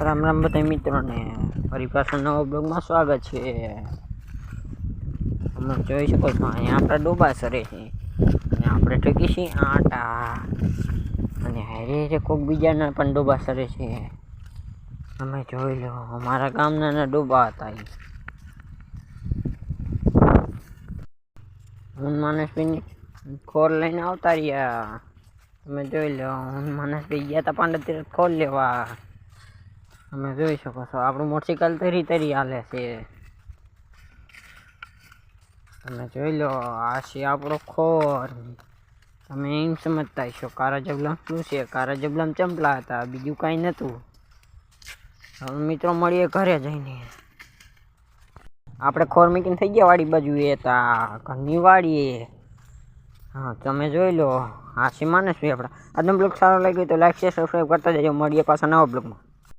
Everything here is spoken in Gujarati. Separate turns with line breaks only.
રામ રામ બધા મિત્રોને ફરી પાછો નવો બ્લોગમાં સ્વાગત છે. તમે જોઈ શકો છો અહીંયા આપણા ડોબા સરે છે અને આપણે ઠકી છીએ આટા અને હારે કોઈક બીજાના પણ ડોબા સરે છે. તમે જોઈ લો અમારા ગામના ડોબા હતા. હું માનસભાઈની ખોર લઈને આવતા રહ્યા. તમે જોઈ લો હું માનસભાઈ ગયા હતા પાંડત ખોર લેવા. તમે જોઈ શકો છો આપણું મોટરસાઇકલ તરી હાલે છે. તમે જોઈ લો આ છે આપણો ખોર. તમે એમ સમજતા હશો કારા જબલામ શું છે, કારા જબલામ ચંપલા હતા, બીજું કાંઈ નહોતું. હવે મિત્રો મળીએ ઘરે જઈને. આપણે ખોર મૂકીને થઈ ગયા વાડી બાજુ હતા ઘરની વાડીએ. હા તમે જોઈ લો આ છે માનસભાઈ આપણા. આજનો બ્લોગ સારો લાગ્યો તો લાઈક શેર સબસ્ક્રાઈબ કરતા જજો. મળીએ પાછા નવા બ્લોગમાં.